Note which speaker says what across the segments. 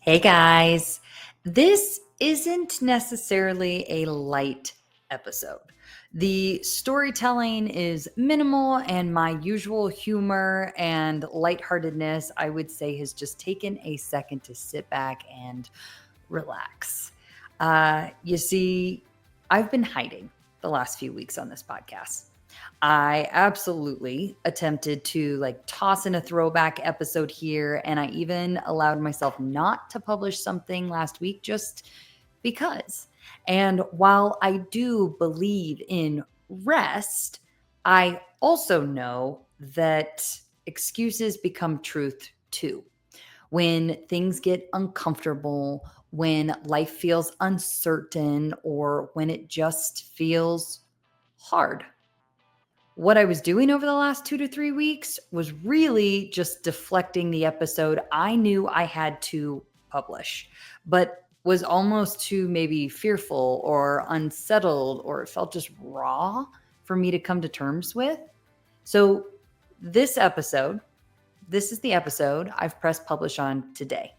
Speaker 1: Hey guys, this isn't necessarily a light episode. The storytelling is minimal, and my usual humor and lightheartedness, I would say, has just taken a second to sit back and relax. You see, I've been hiding the last few weeks on this podcast. I absolutely attempted to toss in a throwback episode here, and I even allowed myself not to publish something last week just because. And while I do believe in rest, I also know that excuses become truth too. When things get uncomfortable, when life feels uncertain, or when it just feels hard. What I was doing over the last 2 to 3 weeks was really just deflecting the episode I knew I had to publish, but was almost too maybe fearful or unsettled, or it felt just raw for me to come to terms with. So, this episode, this is the episode I've pressed publish on today.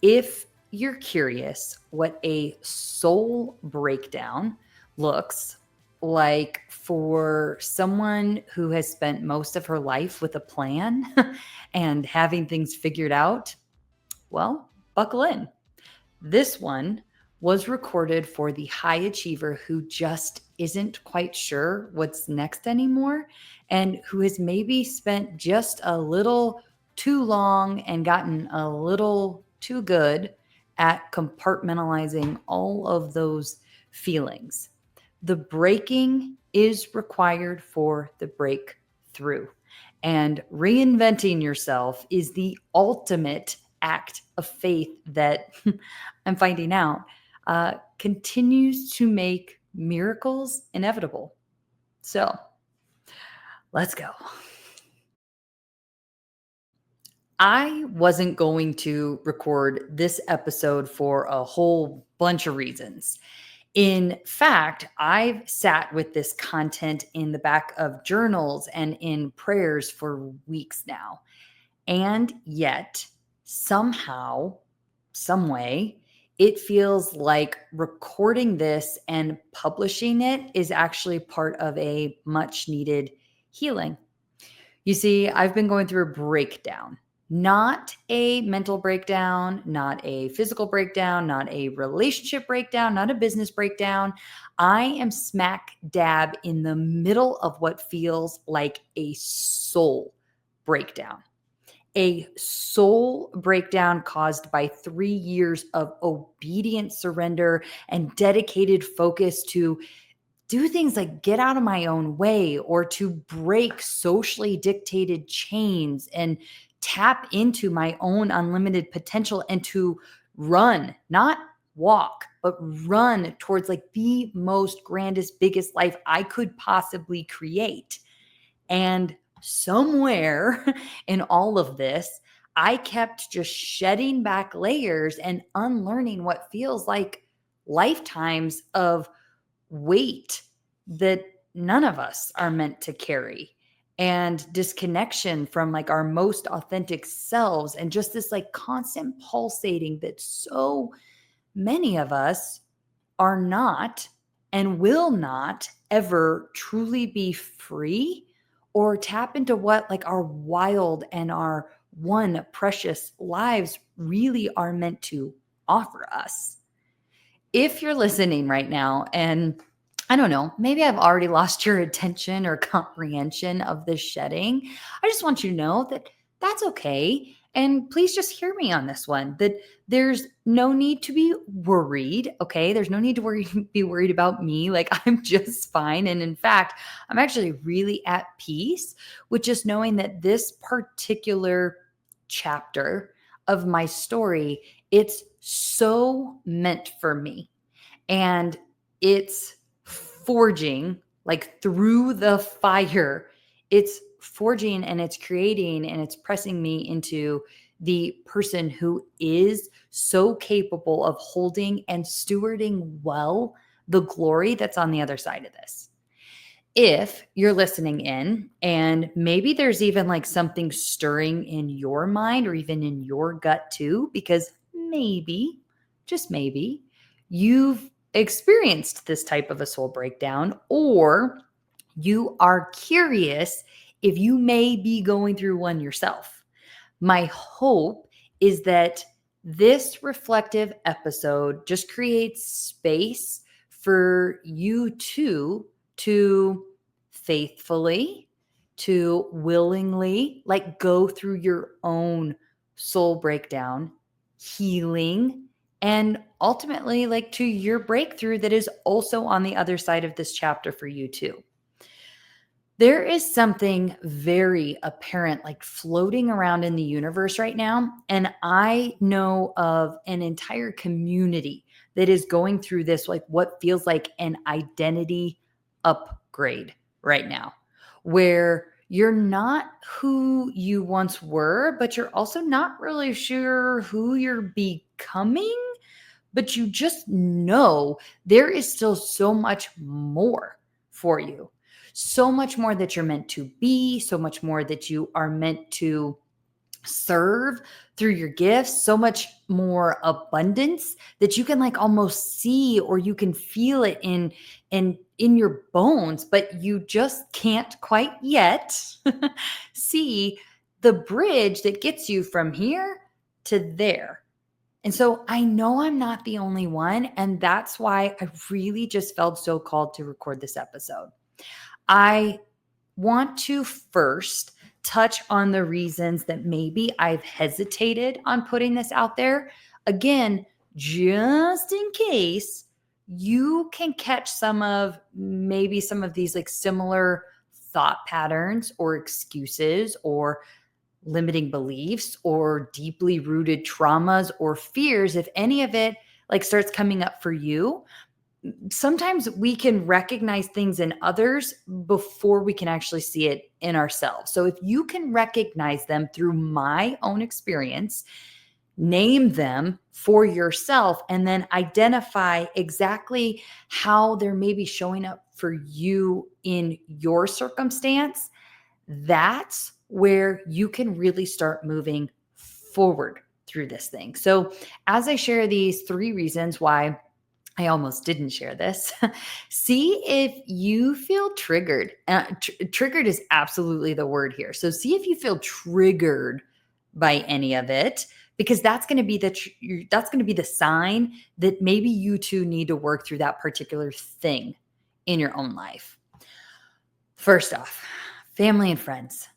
Speaker 1: If you're curious what a soul breakdown looks like for someone who has spent most of her life with a plan and having things figured out, well, buckle in. This one was recorded for the high achiever who just isn't quite sure what's next anymore, and who has maybe spent just a little too long and gotten a little too good at compartmentalizing all of those feelings. The breaking is required for the breakthrough. And reinventing yourself is the ultimate act of faith that I'm finding out continues to make miracles inevitable. So let's go. I wasn't going to record this episode for a whole bunch of reasons. In fact, I've sat with this content in the back of journals and in prayers for weeks now. And yet, somehow, some way, it feels like recording this and publishing it is actually part of a much needed healing. You see, I've been going through a breakdown, not a mental breakdown, not a physical breakdown, not a relationship breakdown, not a business breakdown. I am smack dab in the middle of what feels like a soul breakdown. A soul breakdown caused by 3 years of obedient surrender and dedicated focus to do things like get out of my own way, or to break socially dictated chains and tap into my own unlimited potential, and to run, not walk, but run towards the most grandest, biggest life I could possibly create. And somewhere in all of this, I kept just shedding back layers and unlearning what feels like lifetimes of weight that none of us are meant to carry, and disconnection from our most authentic selves, and just this constant pulsating that so many of us are not and will not ever truly be free or tap into what our wild and our one precious lives really are meant to offer us. If you're listening right now and I don't know, maybe I've already lost your attention or comprehension of this shedding, I just want you to know that that's okay. And please just hear me on this one, that there's no need to be worried. Okay. There's no need to be worried about me. I'm just fine. And in fact, I'm actually really at peace with just knowing that this particular chapter of my story, it's so meant for me. And it's forging through the fire. It's forging and it's creating and it's pressing me into the person who is so capable of holding and stewarding well the glory that's on the other side of this. If you're listening in and maybe there's even something stirring in your mind or even in your gut too, because maybe, just maybe, you've experienced this type of a soul breakdown, or you are curious if you may be going through one yourself. My hope is that this reflective episode just creates space for you to faithfully, to willingly, like, go through your own soul breakdown, healing, and ultimately, like, to your breakthrough that is also on the other side of this chapter for you too. There is something very apparent, like, floating around in the universe right now. And I know of an entire community that is going through this, like, what feels like an identity upgrade right now, where you're not who you once were, but you're also not really sure who you're becoming. But you just know there is still so much more for you, so much more that you're meant to be, so much more that you are meant to serve through your gifts, so much more abundance that you can, like, almost see, or you can feel it in your bones, but you just can't quite yet see the bridge that gets you from here to there. And so I know I'm not the only one. And that's why I really just felt so called to record this episode. I want to first touch on the reasons that maybe I've hesitated on putting this out there. Again, just in case you can catch some of these, like, similar thought patterns or excuses or limiting beliefs or deeply rooted traumas or fears. If any of it, like, starts coming up for you, sometimes we can recognize things in others before we can actually see it in ourselves. So if you can recognize them through my own experience, name them for yourself, and then identify exactly how they're maybe showing up for you in your circumstance, that's where you can really start moving forward through this thing. So, as I share these 3 reasons why I almost didn't share this, see if you feel triggered. Triggered is absolutely the word here. So, see if you feel triggered by any of it, because that's going to be the sign that maybe you too need to work through that particular thing in your own life. First off, family and friends,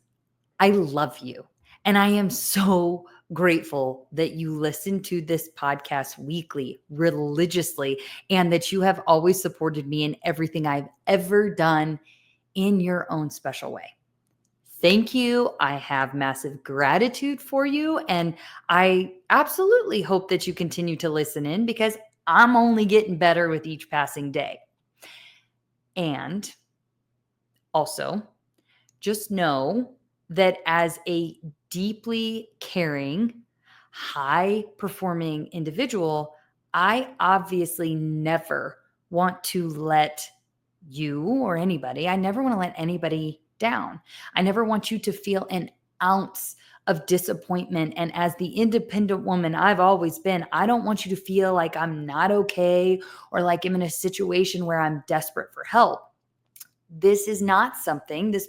Speaker 1: I love you. And I am so grateful that you listen to this podcast weekly, religiously, and that you have always supported me in everything I've ever done in your own special way. Thank you. I have massive gratitude for you. And I absolutely hope that you continue to listen in, because I'm only getting better with each passing day. And also, just know that as a deeply caring, high performing individual, I obviously never want to let you or anybody, I never want to let anybody down. I never want you to feel an ounce of disappointment. And as the independent woman I've always been, I don't want you to feel like I'm not okay, or like I'm in a situation where I'm desperate for help. This is not something, this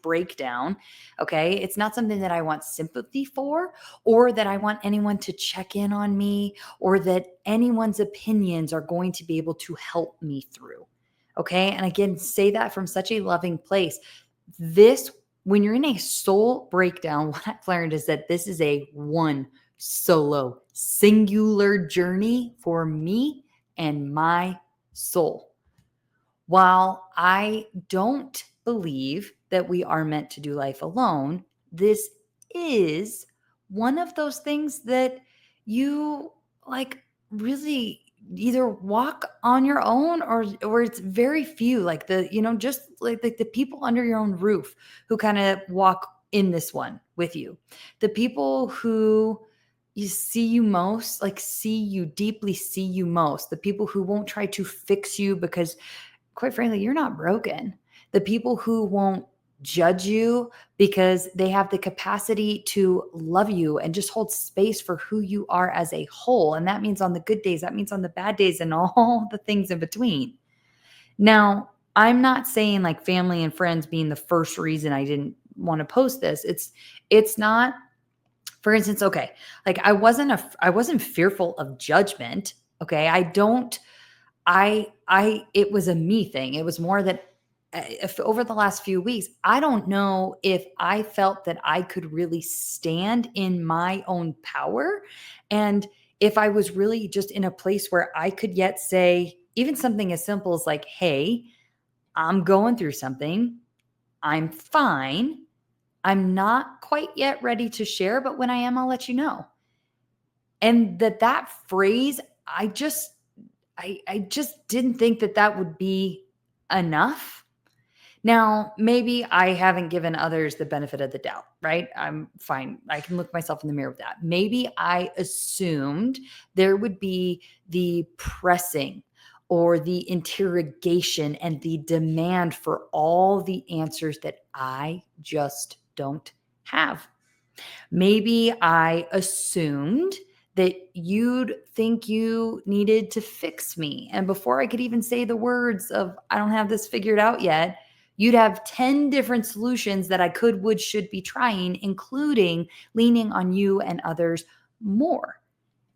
Speaker 1: breakdown, okay? It's not something that I want sympathy for, or that I want anyone to check in on me, or that anyone's opinions are going to be able to help me through. Okay? And again, say that from such a loving place. When you're in a soul breakdown, what I've learned is that this is a one solo, singular journey for me and my soul. While I don't believe that we are meant to do life alone, this is one of those things that you, like, really either walk on your own, or it's very few, like, just like the people under your own roof who kind of walk in this one with you. The people who you see you most, like, deeply see you most. The people who won't try to fix you because, quite frankly, you're not broken. The people who won't judge you because they have the capacity to love you and just hold space for who you are as a whole. And that means on the good days, that means on the bad days, and all the things in between. Now, I'm not saying like family and friends being the first reason I didn't want to post this. It's not, for instance, okay, like I wasn't fearful of judgment. Okay. It was a me thing. It was more that if over the last few weeks, I don't know if I felt that I could really stand in my own power. And if I was really just in a place where I could yet say, even something as simple as like, hey, I'm going through something. I'm fine. I'm not quite yet ready to share, but when I am, I'll let you know. And that phrase, I just didn't think that would be enough. Now, maybe I haven't given others the benefit of the doubt, right? I'm fine. I can look myself in the mirror with that. Maybe I assumed there would be the pressing or the interrogation and the demand for all the answers that I just don't have. Maybe I assumed that you'd think you needed to fix me. And before I could even say the words of, I don't have this figured out yet, you'd have 10 different solutions that I could, would, should be trying, including leaning on you and others more.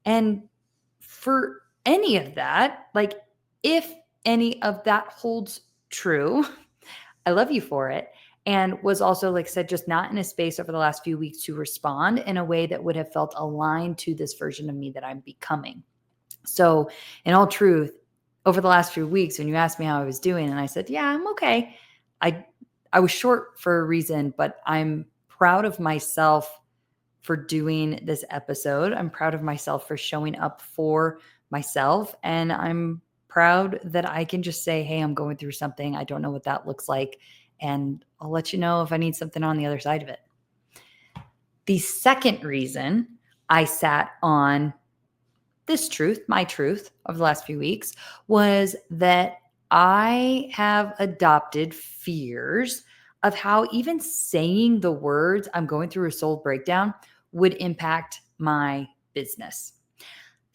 Speaker 1: And for any of that, like if any of that holds true, I love you for it. And was also, like I said, just not in a space over the last few weeks to respond in a way that would have felt aligned to this version of me that I'm becoming. So, in all truth, over the last few weeks, when you asked me how I was doing, and I said, yeah, I'm okay. I I was short for a reason, but I'm proud of myself for doing this episode. I'm proud of myself for showing up for myself. And I'm proud that I can just say, hey, I'm going through something. I don't know what that looks like. And I'll let you know if I need something on the other side of it. The second reason I sat on this truth, my truth of the last few weeks, was that I have adopted fears of how even saying the words, I'm going through a soul breakdown, would impact my business.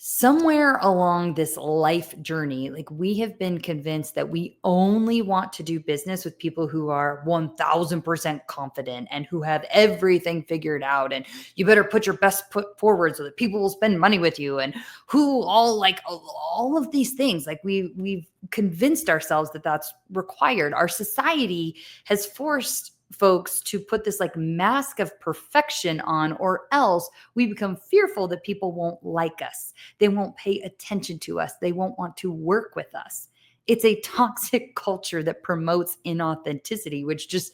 Speaker 1: Somewhere along this life journey, like we have been convinced that we only want to do business with people who are 1000% confident and who have everything figured out. And you better put your best foot forward so that people will spend money with you, and who all of these things. Like we've convinced ourselves that that's required. Our society has forced folks to put this like mask of perfection on, or else we become fearful that people won't like us. They won't pay attention to us. They won't want to work with us. It's a toxic culture that promotes inauthenticity, which just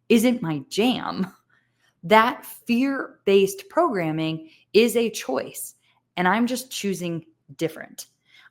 Speaker 1: isn't my jam. That fear-based programming is a choice, and I'm just choosing different.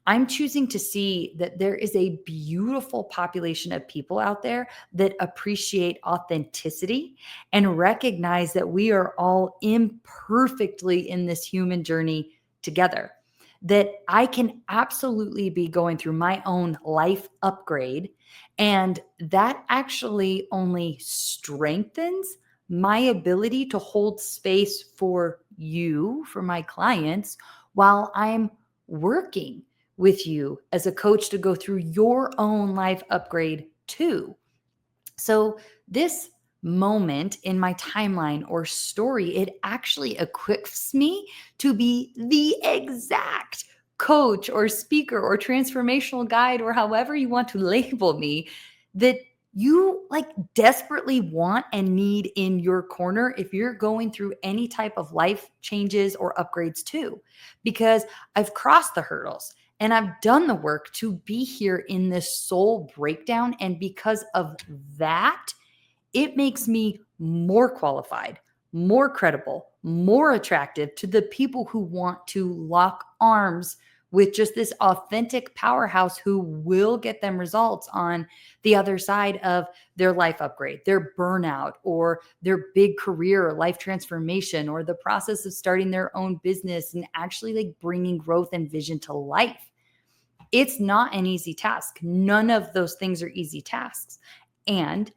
Speaker 1: I'm choosing to see that there is a beautiful population of people out there that appreciate authenticity and recognize that we are all imperfectly in this human journey together. That I can absolutely be going through my own life upgrade, and that actually only strengthens my ability to hold space for you, for my clients, while I'm working with you as a coach to go through your own life upgrade too. So, this moment in my timeline or story, it actually equips me to be the exact coach or speaker or transformational guide, or however you want to label me, that you like desperately want and need in your corner if you're going through any type of life changes or upgrades too. Because I've crossed the hurdles and I've done the work to be here in this soul breakdown. And because of that, it makes me more qualified, more credible, more attractive to the people who want to lock arms with just this authentic powerhouse who will get them results on the other side of their life upgrade, their burnout, or their big career or life transformation, or the process of starting their own business and actually like bringing growth and vision to life. It's not an easy task. None of those things are easy tasks. And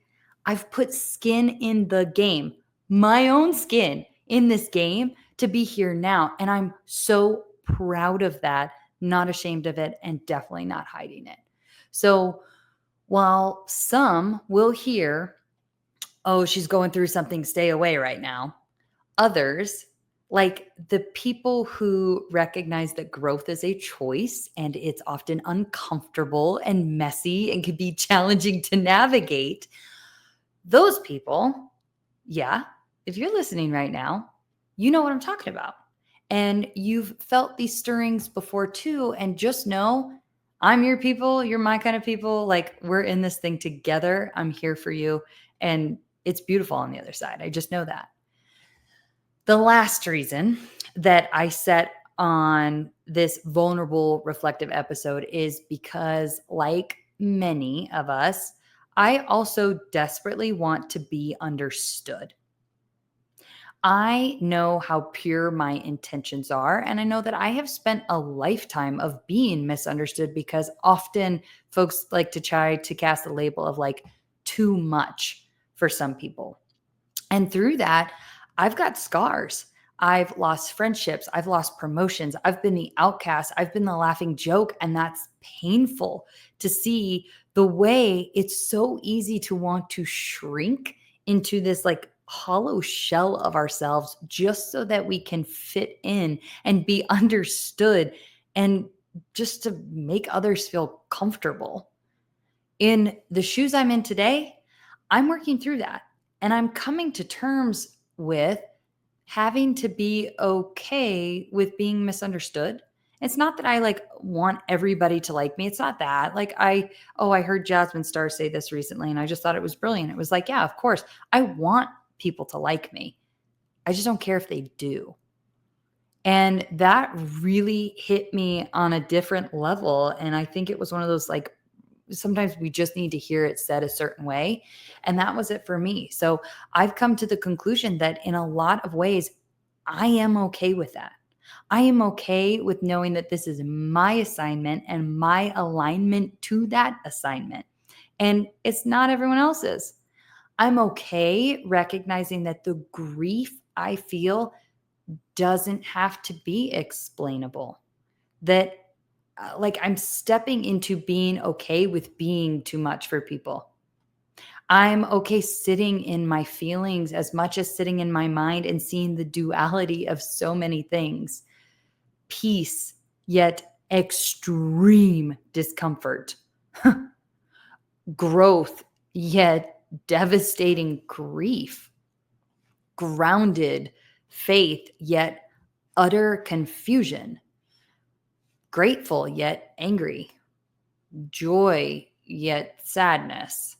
Speaker 1: I've put skin in the game, my own skin in this game to be here now. And I'm so proud of that, not ashamed of it, and definitely not hiding it. So while some will hear, oh, she's going through something, stay away right now, others, like the people who recognize that growth is a choice and it's often uncomfortable and messy and can be challenging to navigate, those people, yeah, if you're listening right now, you know what I'm talking about. And you've felt these stirrings before too. And just know I'm your people. You're my kind of people. Like we're in this thing together. I'm here for you. And it's beautiful on the other side. I just know that. The last reason that I set on this vulnerable reflective episode is because, like many of us, I also desperately want to be understood. I know how pure my intentions are, and I know that I have spent a lifetime of being misunderstood because often folks like to try to cast a label of like too much for some people. And through that, I've got scars. I've lost friendships. I've lost promotions. I've been the outcast. I've been the laughing joke. And that's painful to see the way it's so easy to want to shrink into this like hollow shell of ourselves just so that we can fit in and be understood and just to make others feel comfortable. In the shoes I'm in today, I'm working through that. And I'm coming to terms with having to be okay with being misunderstood. It's not that I like want everybody to like me. It's not that. Like I heard Jasmine Star say this recently and I just thought it was brilliant. It was like, yeah, of course. I want people to like me. I just don't care if they do. And that really hit me on a different level. And I think it was one of those like sometimes we just need to hear it said a certain way. And that was it for me. So I've come to the conclusion that in a lot of ways, I am okay with that. I am okay with knowing that this is my assignment and my alignment to that assignment. And it's not everyone else's. I'm okay recognizing that the grief I feel doesn't have to be explainable. That like I'm stepping into being okay with being too much for people. I'm okay sitting in my feelings as much as sitting in my mind and seeing the duality of so many things. Peace, yet extreme discomfort. Growth, yet devastating grief. Grounded faith, yet utter confusion. Grateful, yet angry. Joy, yet sadness.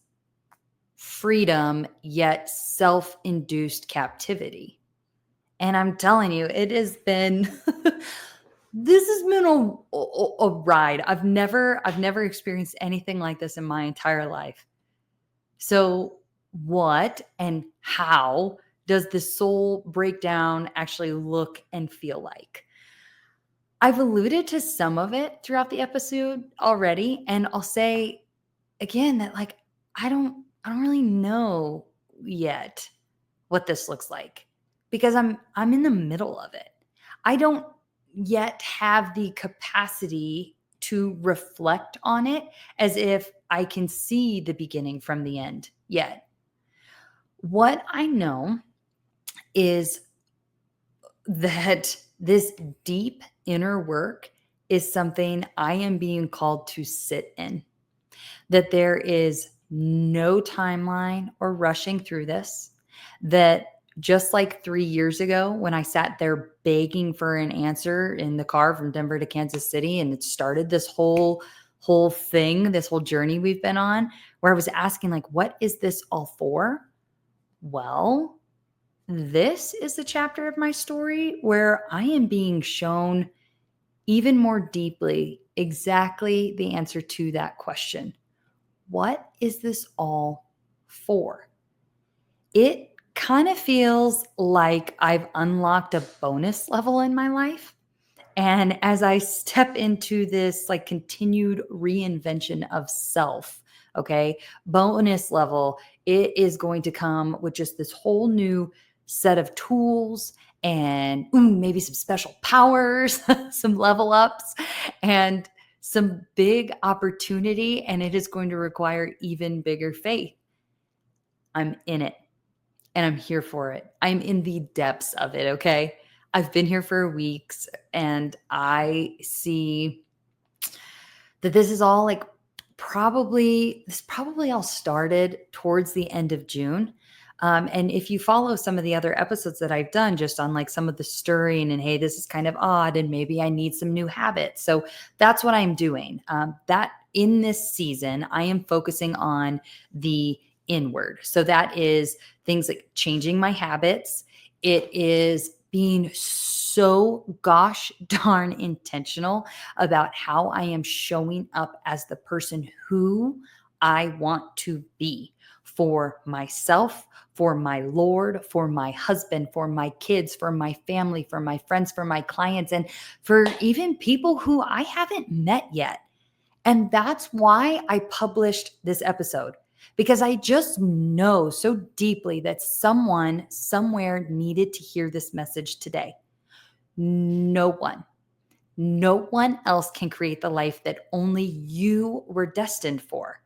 Speaker 1: Freedom, yet self induced captivity. And I'm telling you, it has been. This has been a ride. I've never experienced anything like this in my entire life. So, what and how does the soul breakdown actually look and feel like? I've alluded to some of it throughout the episode already, and I'll say again that like I don't really know yet what this looks like because I'm in the middle of it. I don't yet have the capacity to reflect on it as if I can see the beginning from the end yet. What I know is that this deep inner work is something I am being called to sit in, that there is no timeline or rushing through this, that just like 3 years ago when I sat there begging for an answer in the car from Denver to Kansas City, and it started this whole thing, this whole journey we've been on, where I was asking like, what is this all for? Well, this is the chapter of my story where I am being shown even more deeply exactly the answer to that question. What is this all for? It kind of feels like I've unlocked a bonus level in my life. And as I step into this like continued reinvention of self, Okay. Bonus level, it is going to come with just this whole new set of tools and maybe some special powers, some level ups, and some big opportunity. And it is going to require even bigger faith. I'm in it and I'm here for it. I'm in the depths of it. Okay. I've been here for weeks and I see that this is all like probably all started towards the end of June. And if you follow some of the other episodes that I've done just on like some of the stirring and hey, this is kind of odd and maybe I need some new habits. So that's what I'm doing. That in this season, I am focusing on the inward. So that is things like changing my habits. It is being so gosh darn intentional about how I am showing up as the person who I want to be for myself, for my Lord, for my husband, for my kids, for my family, for my friends, for my clients, and for even people who I haven't met yet. And that's why I published this episode, because I just know so deeply that someone somewhere needed to hear this message today. No one else can create the life that only you were destined for.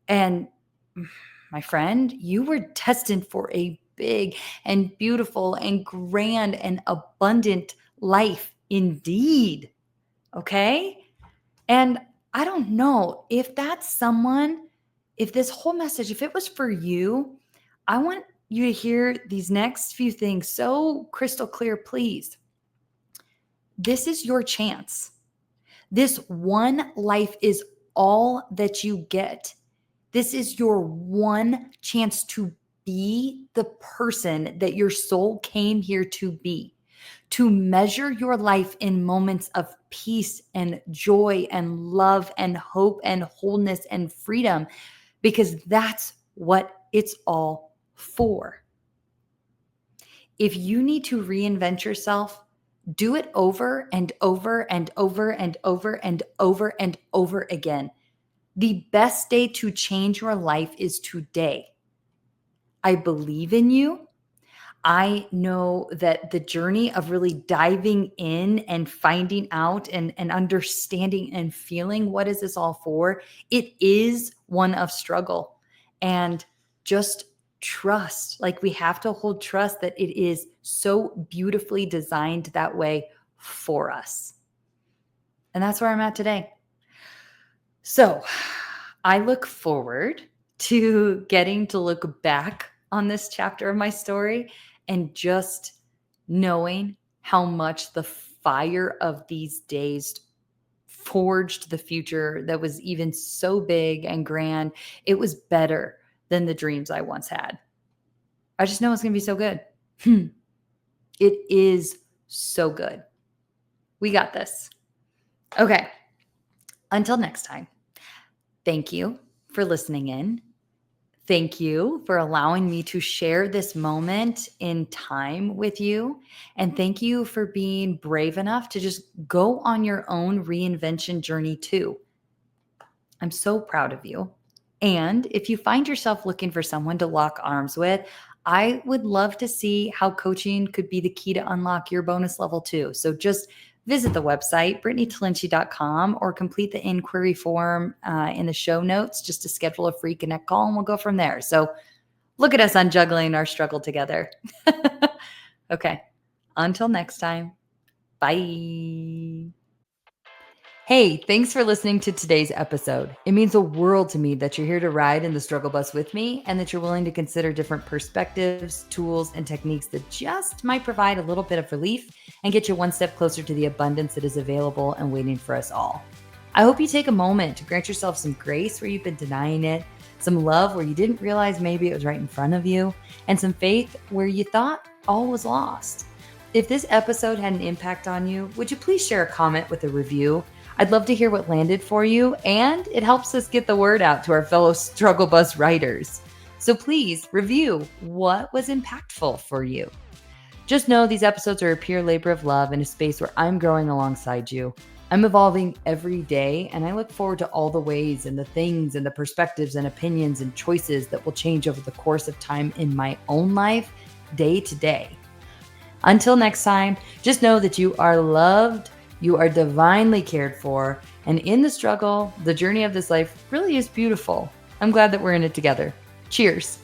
Speaker 1: And my friend, you were destined for a big and beautiful and grand and abundant life indeed. Okay? And I don't know if that's someone, if this whole message, if it was for you, I want you to hear these next few things so crystal clear, please. This is your chance. This one life is all that you get. This is your one chance to be the person that your soul came here to be, to measure your life in moments of peace and joy and love and hope and wholeness and freedom, because that's what it's all for. If you need to reinvent yourself, do it over and over and over and over and over and over again. The best day to change your life is today. I believe in you. I know that the journey of really diving in and finding out and understanding and feeling what is this all for, it is one of struggle. And just trust, like we have to hold trust that it is so beautifully designed that way for us. And that's where I'm at today. So I look forward to getting to look back on this chapter of my story and just knowing how much the fire of these days forged the future that was even so big and grand. It was better than the dreams I once had. I just know it's going to be so good. It is so good. We got this. Okay. Until next time, thank you for listening in. Thank you for allowing me to share this moment in time with you. And thank you for being brave enough to just go on your own reinvention journey too. I'm so proud of you. And if you find yourself looking for someone to lock arms with, I would love to see how coaching could be the key to unlock your bonus level too. So just visit the website, brittanytalinci.com, or complete the inquiry form in the show notes just to schedule a free connect call, and we'll go from there. So look at us on juggling our struggle together. Okay. Until next time. Bye. Hey, thanks for listening to today's episode. It means the world to me that you're here to ride in the struggle bus with me and that you're willing to consider different perspectives, tools, and techniques that just might provide a little bit of relief and get you one step closer to the abundance that is available and waiting for us all. I hope you take a moment to grant yourself some grace where you've been denying it, some love where you didn't realize maybe it was right in front of you, and some faith where you thought all was lost. If this episode had an impact on you, would you please share a comment with a review? I'd love to hear what landed for you, and it helps us get the word out to our fellow struggle bus riders. So please review what was impactful for you. Just know these episodes are a pure labor of love in a space where I'm growing alongside you. I'm evolving every day, and I look forward to all the ways and the things and the perspectives and opinions and choices that will change over the course of time in my own life, day to day. Until next time, just know that you are loved, you are divinely cared for, and in the struggle, the journey of this life really is beautiful. I'm glad that we're in it together. Cheers.